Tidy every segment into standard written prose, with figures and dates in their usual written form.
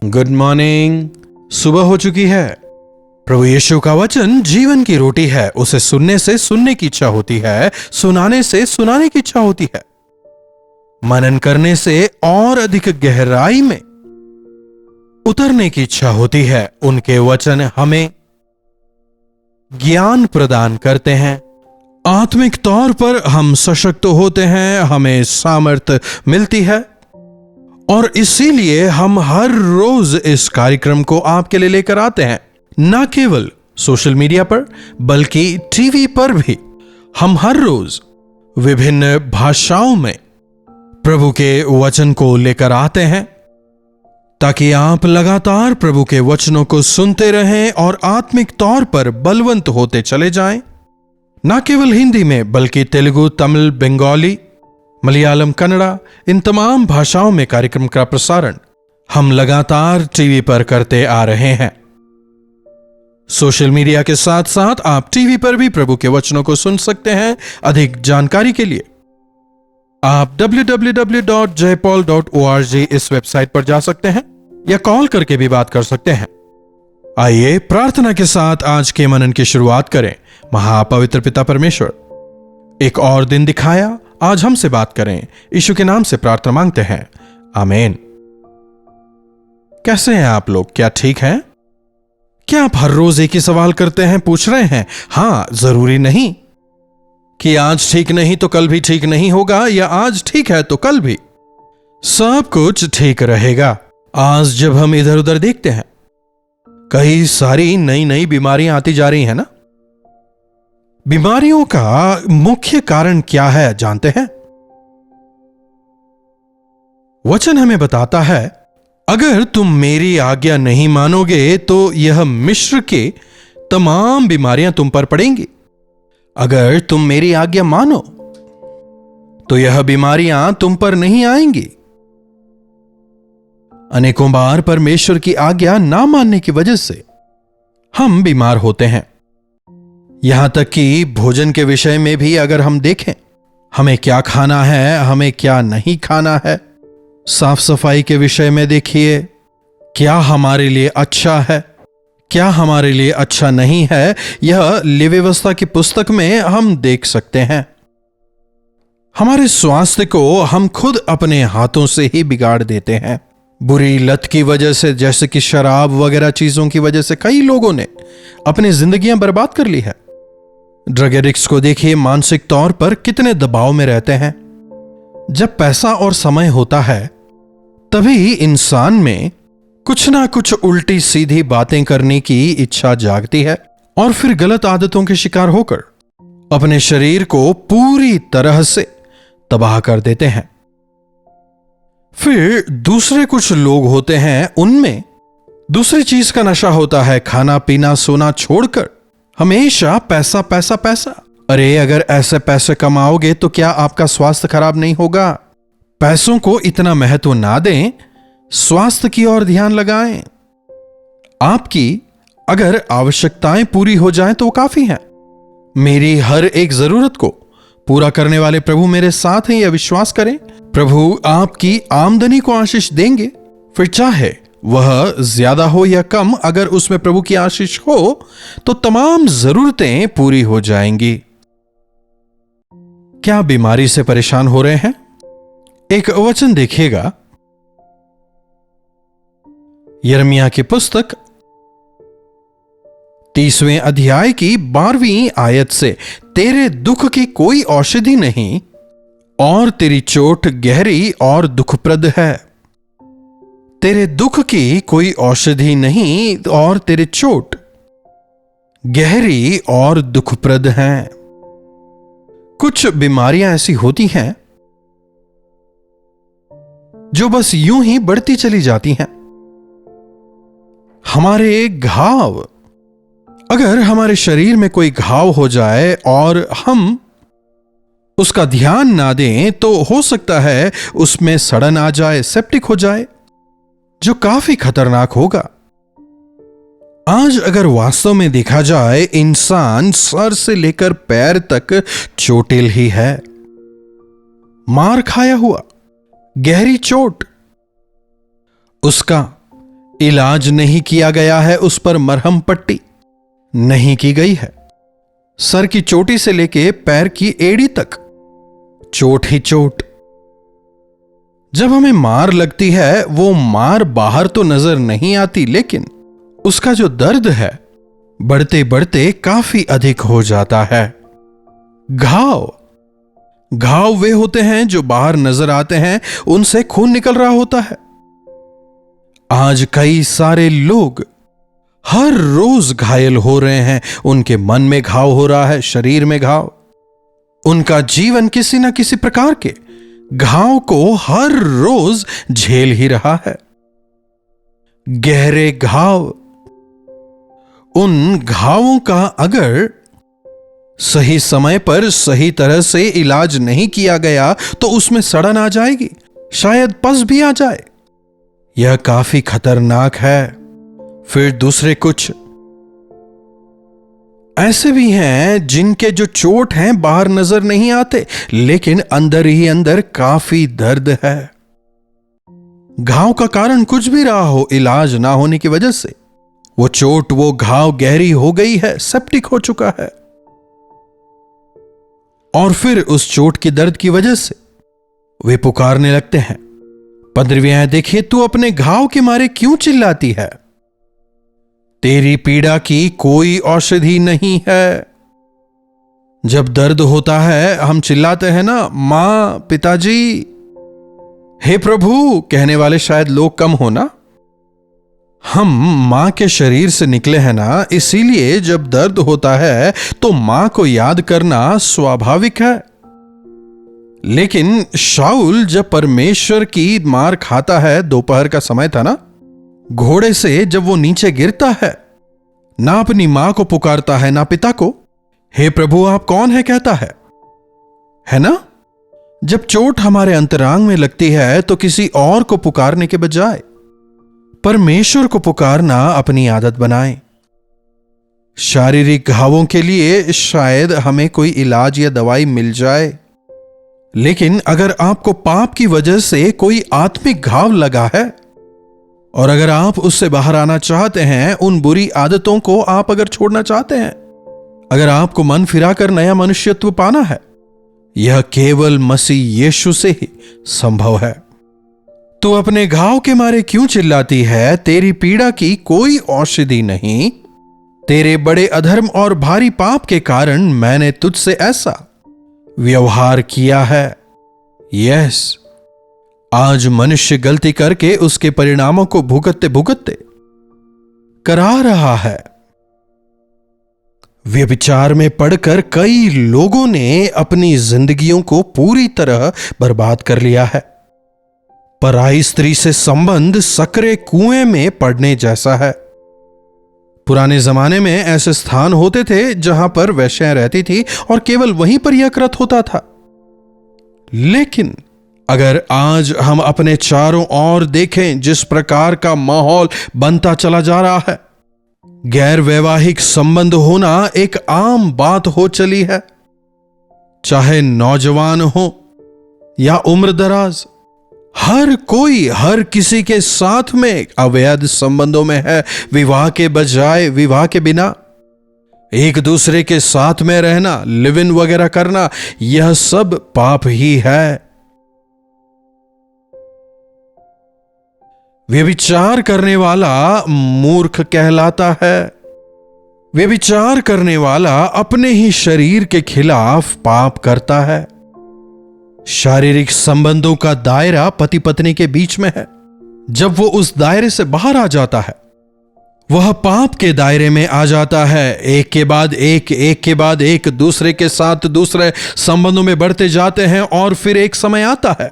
Good morning. सुबह हो चुकी है। प्रभु यीशु का वचन जीवन की रोटी है। उसे सुनने से सुनने की इच्छा होती है, सुनाने से सुनाने की इच्छा होती है, मनन करने से और अधिक गहराई में उतरने की इच्छा होती है। उनके वचन हमें ज्ञान प्रदान करते हैं। आत्मिक तौर पर हम सशक्त होते हैं, हमें सामर्थ्य मिलती है और इसीलिए हम हर रोज इस कार्यक्रम को आपके लिए लेकर आते हैं। न केवल सोशल मीडिया पर बल्कि टीवी पर भी हम हर रोज विभिन्न भाषाओं में प्रभु के वचन को लेकर आते हैं ताकि आप लगातार प्रभु के वचनों को सुनते रहें और आत्मिक तौर पर बलवंत होते चले जाएं। न केवल हिंदी में बल्कि तेलुगु, तमिल, बंगाली, मलयालम, कन्नड़ा, इन तमाम भाषाओं में कार्यक्रम का प्रसारण हम लगातार टीवी पर करते आ रहे हैं। सोशल मीडिया के साथ साथ आप टीवी पर भी प्रभु के वचनों को सुन सकते हैं। अधिक जानकारी के लिए आप www.jaypaul.org इस वेबसाइट पर जा सकते हैं या कॉल करके भी बात कर सकते हैं। आइए प्रार्थना के साथ आज के मनन की शुरुआत करें। महापवित्र पिता परमेश्वर, एक और दिन दिखाया, आज हमसे बात करें। यीशु के नाम से प्रार्थना मांगते हैं, आमीन। कैसे हैं आप लोग? क्या ठीक हैं? क्या आप हर रोज एक ही सवाल करते हैं, पूछ रहे हैं? हां, जरूरी नहीं कि आज ठीक नहीं तो कल भी ठीक नहीं होगा, या आज ठीक है तो कल भी सब कुछ ठीक रहेगा। आज जब हम इधर उधर देखते हैं, कई सारी नई नई बीमारियां आती जा रही हैं ना। बीमारियों का मुख्य कारण क्या है जानते हैं? वचन हमें बताता है, अगर तुम मेरी आज्ञा नहीं मानोगे तो यह मिस्र के तमाम बीमारियां तुम पर पड़ेंगी। अगर तुम मेरी आज्ञा मानो तो यह बीमारियां तुम पर नहीं आएंगी। अनेकों बार परमेश्वर की आज्ञा ना मानने की वजह से हम बीमार होते हैं। यहां तक कि भोजन के विषय में भी अगर हम देखें, हमें क्या खाना है, हमें क्या नहीं खाना है। साफ सफाई के विषय में देखिए, क्या हमारे लिए अच्छा है, क्या हमारे लिए अच्छा नहीं है, यह लेव्यवस्था की पुस्तक में हम देख सकते हैं। हमारे स्वास्थ्य को हम खुद अपने हाथों से ही बिगाड़ देते हैं। बुरी लत की वजह से, जैसे कि शराब वगैरह चीजों की वजह से कई लोगों ने अपनी जिंदगियां बर्बाद कर ली है। ड्रग एडिक्ट्स को देखिए, मानसिक तौर पर कितने दबाव में रहते हैं। जब पैसा और समय होता है तभी इंसान में कुछ ना कुछ उल्टी सीधी बातें करने की इच्छा जागती है और फिर गलत आदतों के शिकार होकर अपने शरीर को पूरी तरह से तबाह कर देते हैं। फिर दूसरे कुछ लोग होते हैं, उनमें दूसरी चीज का नशा होता है। खाना पीना सोना छोड़कर हमेशा पैसा पैसा पैसा। अरे अगर ऐसे पैसे कमाओगे तो क्या आपका स्वास्थ्य खराब नहीं होगा? पैसों को इतना महत्व ना दें, स्वास्थ्य की ओर ध्यान लगाएं। आपकी अगर आवश्यकताएं पूरी हो जाएं तो वो काफी हैं। मेरी हर एक जरूरत को पूरा करने वाले प्रभु मेरे साथ हैं, यह विश्वास करें। प्रभु आपकी आमदनी को आशीष देंगे, फिर चाहे वह ज्यादा हो या कम, अगर उसमें प्रभु की आशीष हो तो तमाम जरूरतें पूरी हो जाएंगी। क्या बीमारी से परेशान हो रहे हैं? एक वचन देखिएगा, यिर्मयाह की पुस्तक 30वें अध्याय की 12वीं आयत से, तेरे दुख की कोई औषधि नहीं और तेरी चोट गहरी और दुखप्रद है। तेरे दुख की कोई औषधि नहीं और तेरे चोट गहरी और दुखप्रद हैं। कुछ बीमारियां ऐसी होती हैं जो बस यूं ही बढ़ती चली जाती हैं। हमारे घाव, अगर हमारे शरीर में कोई घाव हो जाए और हम उसका ध्यान ना दें तो हो सकता है उसमें सड़न आ जाए, सेप्टिक हो जाए, जो काफी खतरनाक होगा। आज अगर वास्तव में देखा जाए, इंसान सर से लेकर पैर तक चोटिल ही है, मार खाया हुआ, गहरी चोट। उसका इलाज नहीं किया गया है, उस पर मरहम पट्टी नहीं की गई है। सर की चोटी से लेके पैर की एड़ी तक चोट ही चोट। जब हमें मार लगती है, वो मार बाहर तो नजर नहीं आती, लेकिन उसका जो दर्द है बढ़ते बढ़ते काफी अधिक हो जाता है। घाव वे होते हैं जो बाहर नजर आते हैं, उनसे खून निकल रहा होता है। आज कई सारे लोग हर रोज घायल हो रहे हैं। उनके मन में घाव हो रहा है, शरीर में घाव। उनका जीवन किसी न किसी प्रकार के घाव को हर रोज झेल ही रहा है। गहरे घाव, उन घावों का अगर सही समय पर सही तरह से इलाज नहीं किया गया तो उसमें सड़न आ जाएगी, शायद पस भी आ जाए। यह काफी खतरनाक है। फिर दूसरे कुछ ऐसे भी हैं जिनके जो चोट हैं बाहर नजर नहीं आते, लेकिन अंदर ही अंदर काफी दर्द है। घाव का कारण कुछ भी रहा हो, इलाज ना होने की वजह से वो चोट, वो घाव गहरी हो गई है, सेप्टिक हो चुका है। और फिर उस चोट की दर्द की वजह से वे पुकारने लगते हैं, 15वीं आयत देखिए, तू अपने घाव के मारे क्यों चिल्लाती है? तेरी पीड़ा की कोई औषधि नहीं है। जब दर्द होता है हम चिल्लाते हैं ना, मां, पिताजी, हे प्रभु कहने वाले शायद लोग कम हो ना। हम मां के शरीर से निकले हैं ना, इसीलिए जब दर्द होता है तो मां को याद करना स्वाभाविक है। लेकिन शाऊल जब परमेश्वर की मार खाता है, दोपहर का समय था ना, घोड़े से जब वो नीचे गिरता है, ना अपनी मां को पुकारता है ना पिता को, हे प्रभु आप कौन है कहता है ना। जब चोट हमारे अंतरांग में लगती है तो किसी और को पुकारने के बजाय परमेश्वर को पुकारना अपनी आदत बनाएं। शारीरिक घावों के लिए शायद हमें कोई इलाज या दवाई मिल जाए, लेकिन अगर आपको पाप की वजह से कोई आत्मिक घाव लगा है और अगर आप उससे बाहर आना चाहते हैं, उन बुरी आदतों को आप अगर छोड़ना चाहते हैं, अगर आपको मन फिराकर नया मनुष्यत्व पाना है, यह केवल मसीह यीशु से ही संभव है। तू अपने घाव के मारे क्यों चिल्लाती है? तेरी पीड़ा की कोई औषधि नहीं। तेरे बड़े अधर्म और भारी पाप के कारण मैंने तुझसे ऐसा व्यवहार किया है। यस, आज मनुष्य गलती करके उसके परिणामों को भुगतते भुगतते करा रहा है। व्यभिचार में पड़कर कई लोगों ने अपनी जिंदगियों को पूरी तरह बर्बाद कर लिया है। पराई स्त्री से संबंध सकरे कुएं में पड़ने जैसा है। पुराने जमाने में ऐसे स्थान होते थे जहां पर वैश्याएं रहती थी और केवल वहीं पर यह कृत होता था। लेकिन अगर आज हम अपने चारों ओर देखें, जिस प्रकार का माहौल बनता चला जा रहा है, गैर वैवाहिक संबंध होना एक आम बात हो चली है। चाहे नौजवान हो या उम्र दराज, हर कोई हर किसी के साथ में अवैध संबंधों में है। विवाह के बजाय विवाह के बिना एक दूसरे के साथ में रहना, लिव इन वगैरह करना, यह सब पाप ही है। व्यभिचार करने वाला मूर्ख कहलाता है। व्यभिचार करने वाला अपने ही शरीर के खिलाफ पाप करता है। शारीरिक संबंधों का दायरा पति पत्नी के बीच में है। जब वो उस दायरे से बाहर आ जाता है, वह पाप के दायरे में आ जाता है। एक के बाद एक दूसरे के साथ दूसरे संबंधों में बढ़ते जाते हैं और फिर एक समय आता है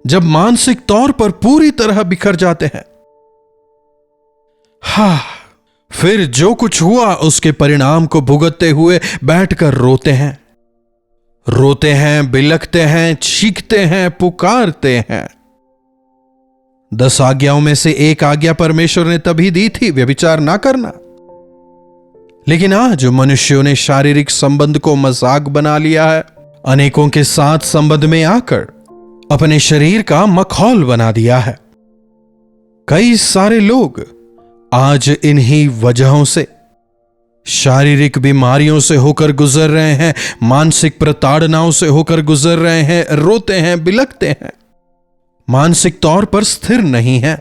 जब मानसिक तौर पर पूरी तरह बिखर जाते हैं। फिर जो कुछ हुआ उसके परिणाम को भुगतते हुए बैठकर रोते हैं, बिलखते हैं, चीखते हैं, पुकारते हैं। 10 आज्ञाओं में से एक आज्ञा परमेश्वर ने तभी दी थी, व्यभिचार ना करना। लेकिन आज मनुष्यों ने शारीरिक संबंध को मजाक बना लिया है। अनेकों के साथ संबंध में आकर अपने शरीर का मखौल बना दिया है। कई सारे लोग आज इन्हीं वजहों से शारीरिक बीमारियों से होकर गुजर रहे हैं, मानसिक प्रताड़नाओं से होकर गुजर रहे हैं, रोते हैं, बिलखते हैं, मानसिक तौर पर स्थिर नहीं है।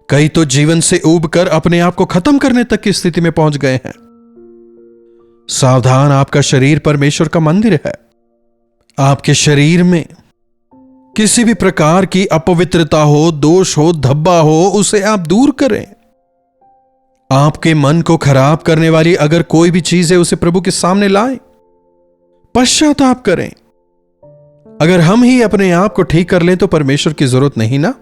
कई तो जीवन से ऊबकर अपने आप को खत्म करने तक की स्थिति में पहुंच गए हैं। सावधान, आपका शरीर परमेश्वर का मंदिर है। आपके शरीर में किसी भी प्रकार की अपवित्रता हो, दोष हो, धब्बा हो, उसे आप दूर करें। आपके मन को खराब करने वाली अगर कोई भी चीज है, उसे प्रभु के सामने लाएं, पश्चाताप करें। अगर हम ही अपने आप को ठीक कर लें तो परमेश्वर की जरूरत नहीं ना।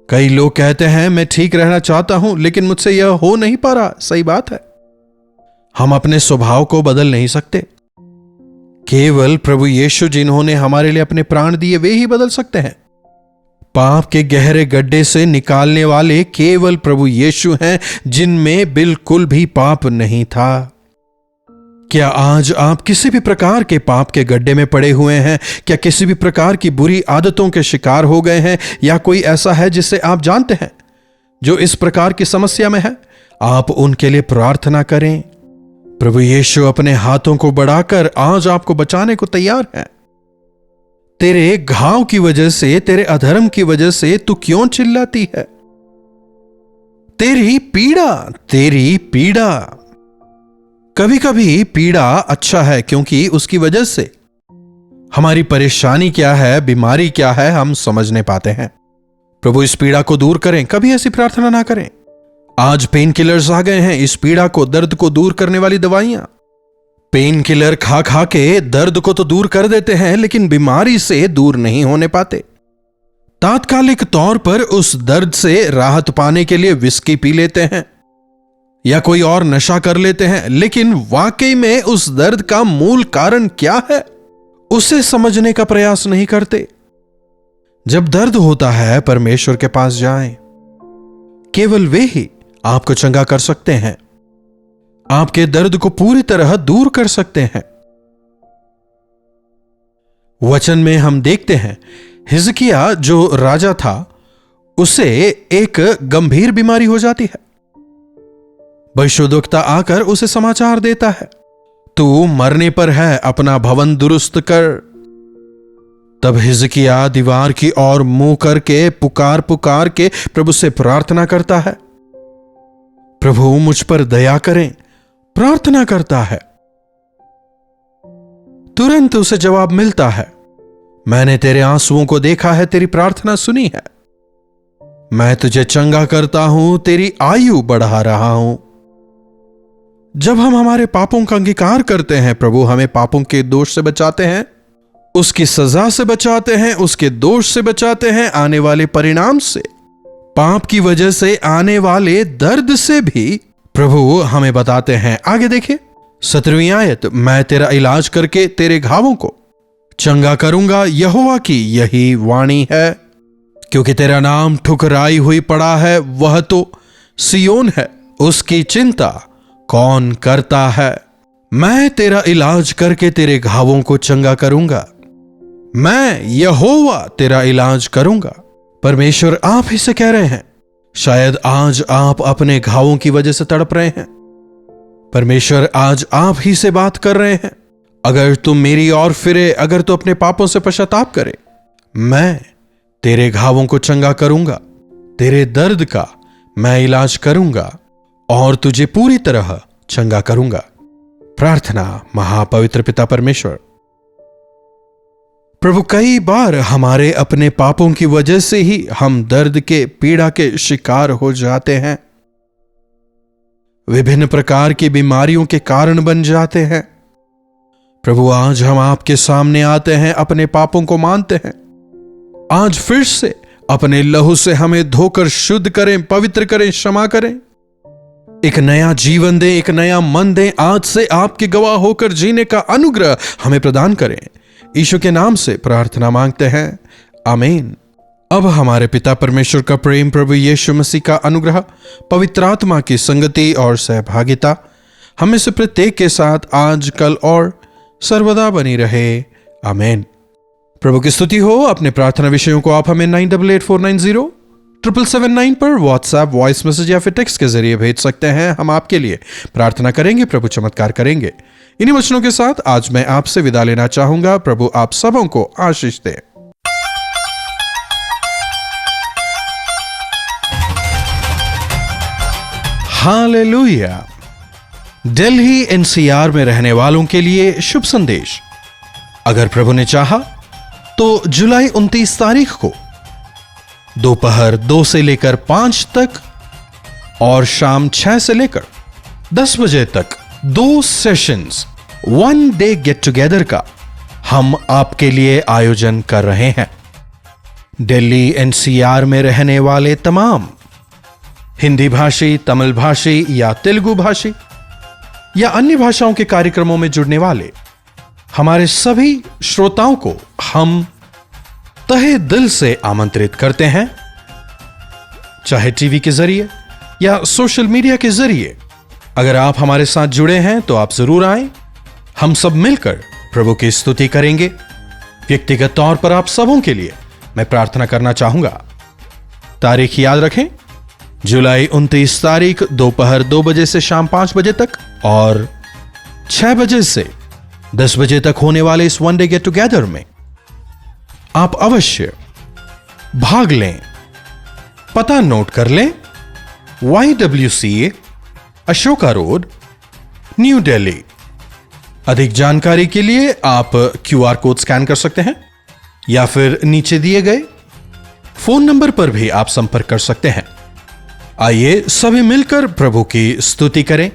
कई लोग कहते हैं मैं ठीक रहना चाहता हूं लेकिन मुझसे यह हो नहीं पा रहा। सही बात है, हम अपने स्वभाव को बदल नहीं सकते। केवल प्रभु यीशु जिन्होंने हमारे लिए अपने प्राण दिए वे ही बदल सकते हैं। पाप के गहरे गड्ढे से निकालने वाले केवल प्रभु यीशु हैं, जिनमें बिल्कुल भी पाप नहीं था। क्या आज आप किसी भी प्रकार के पाप के गड्ढे में पड़े हुए हैं? क्या किसी भी प्रकार की बुरी आदतों के शिकार हो गए हैं? या कोई ऐसा है जिससे आप जानते हैं जो इस प्रकार की समस्या में है? आप उनके लिए प्रार्थना करें। प्रभु यीशु अपने हाथों को बढ़ाकर आज आपको बचाने को तैयार है। तेरे घाव की वजह से, तेरे अधर्म की वजह से तू क्यों चिल्लाती है? तेरी पीड़ा। कभी कभी पीड़ा अच्छा है, क्योंकि उसकी वजह से हमारी परेशानी क्या है, बीमारी क्या है, हम समझने पाते हैं। प्रभु इस पीड़ा को दूर करें। कभी ऐसी प्रार्थना ना करें। आज पेन किलर्स आ गए हैं, इस पीड़ा को, दर्द को दूर करने वाली दवाइयां। पेन किलर खा खा के दर्द को तो दूर कर देते हैं, लेकिन बीमारी से दूर नहीं होने पाते। तात्कालिक तौर पर उस दर्द से राहत पाने के लिए विस्की पी लेते हैं या कोई और नशा कर लेते हैं, लेकिन वाकई में उस दर्द का मूल कारण क्या है उसे समझने का प्रयास नहीं करते। जब दर्द होता है, परमेश्वर के पास जाएं। केवल वे ही आपको चंगा कर सकते हैं, आपके दर्द को पूरी तरह दूर कर सकते हैं। वचन में हम देखते हैं हिजकिय्याह जो राजा था, उसे एक गंभीर बीमारी हो जाती है। भविष्यद्वक्ता आकर उसे समाचार देता है, तू मरने पर है, अपना भवन दुरुस्त कर। तब हिजकिय्याह दीवार की ओर मुंह करके पुकार के प्रभु से प्रार्थना करता है, प्रभु मुझ पर दया करें, प्रार्थना करता है। तुरंत उसे जवाब मिलता है, मैंने तेरे आंसुओं को देखा है, तेरी प्रार्थना सुनी है, मैं तुझे चंगा करता हूं, तेरी आयु बढ़ा रहा हूं। जब हम हमारे पापों का अंगीकार करते हैं, प्रभु हमें पापों के दोष से बचाते हैं, उसकी सजा से बचाते हैं, उसके दोष से बचाते हैं, आने वाले परिणाम से, पाप की वजह से आने वाले दर्द से भी प्रभु हमें बताते हैं। आगे देखिए 17वीं आयत, मैं तेरा इलाज करके तेरे घावों को चंगा करूंगा, यहोवा की यही वाणी है। क्योंकि तेरा नाम ठुकराई हुई पड़ा है, वह तो सियोन है, उसकी चिंता कौन करता है? मैं तेरा इलाज करके तेरे घावों को चंगा करूंगा, मैं यहोवा तेरा इलाज करूंगा। परमेश्वर आप ही से कह रहे हैं। शायद आज आप अपने घावों की वजह से तड़प रहे हैं। परमेश्वर आज आप ही से बात कर रहे हैं। अगर तुम मेरी ओर फिरे, अगर तू अपने पापों से पश्चाताप करे, मैं तेरे घावों को चंगा करूंगा, तेरे दर्द का मैं इलाज करूंगा और तुझे पूरी तरह चंगा करूंगा। प्रार्थना। महापवित्र पिता परमेश्वर, प्रभु कई बार हमारे अपने पापों की वजह से ही हम दर्द के, पीड़ा के शिकार हो जाते हैं, विभिन्न प्रकार की बीमारियों के कारण बन जाते हैं। प्रभु आज हम आपके सामने आते हैं, अपने पापों को मानते हैं। आज फिर से अपने लहू से हमें धोकर शुद्ध करें, पवित्र करें, क्षमा करें, एक नया जीवन दें, एक नया मन दें। आज से आपके गवाह होकर जीने का अनुग्रह हमें प्रदान करें। यीशु के नाम से प्रार्थना मांगते हैं, आमीन। अब हमारे पिता परमेश्वर का प्रेम, प्रभु यीशु मसीह का अनुग्रह, पवित्र आत्मा की संगति और सहभागिता हमें से प्रत्येक के साथ आज, कल और सर्वदा बनी रहे, आमीन। प्रभु की स्तुति हो। अपने प्रार्थना विषयों को आप हमें 988490 777 पर व्हाट्सएप वॉइस मैसेज या फिर टेक्स्ट के जरिए भेज सकते हैं। हम आपके लिए प्रार्थना करेंगे, प्रभु चमत्कार करेंगे। इन्हीं वचनों के साथ आज मैं आपसे विदा लेना चाहूंगा। प्रभु आप सबों को आशीष दे। हालेलुया। दिल्ली एनसीआर में रहने वालों के लिए शुभ संदेश। अगर प्रभु ने चाहा तो जुलाई 29 तारीख को दोपहर 2 से लेकर 5 तक और शाम 6 से लेकर 10 बजे तक 2 सेशंस 1 डे गेट टुगेदर का हम आपके लिए आयोजन कर रहे हैं। दिल्ली एनसीआर में रहने वाले तमाम हिंदी भाषी, तमिल भाषी या तेलुगु भाषी या अन्य भाषाओं के कार्यक्रमों में जुड़ने वाले हमारे सभी श्रोताओं को हम तहे दिल से आमंत्रित करते हैं। चाहे टीवी के जरिए या सोशल मीडिया के जरिए अगर आप हमारे साथ जुड़े हैं तो आप जरूर आएं। हम सब मिलकर प्रभु की स्तुति करेंगे। व्यक्तिगत तौर पर आप सबों के लिए मैं प्रार्थना करना चाहूंगा। तारीख याद रखें, जुलाई 29 तारीख दोपहर 2 बजे से शाम 5 बजे तक और 6 बजे से 10 बजे तक होने वाले इस 1 डे गेट टुगेदर में आप अवश्य भाग लें। पता नोट कर लें, YWCA, Ashoka road, new Delhi. अधिक जानकारी के लिए आप QR कोड स्कैन कर सकते हैं या फिर नीचे दिए गए फोन नंबर पर भी आप संपर्क कर सकते हैं। आइए सभी मिलकर प्रभु की स्तुति करें,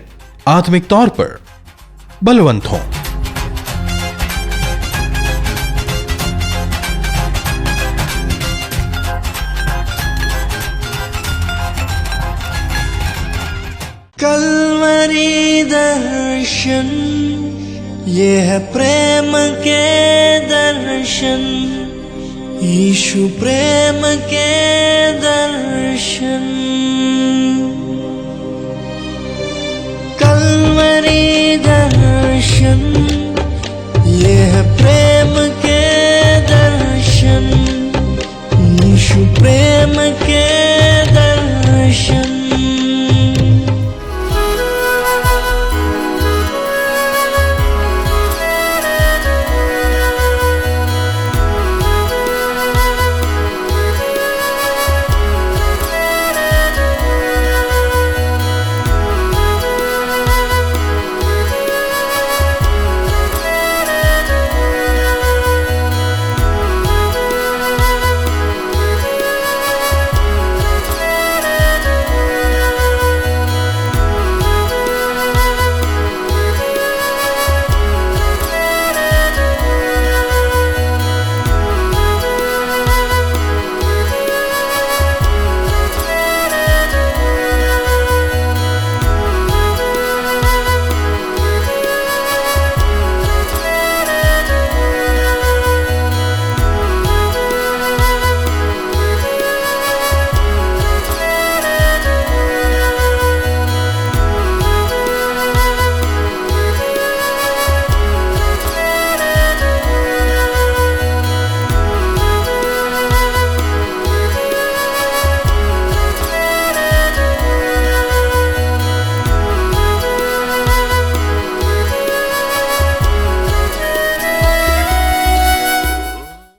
आत्मिक तौर पर बलवंत हों। कल्वरी दर्शन, ये है प्रेम के दर्शन, यीशु प्रेम के दर्शन। कल्वरी दर्शन,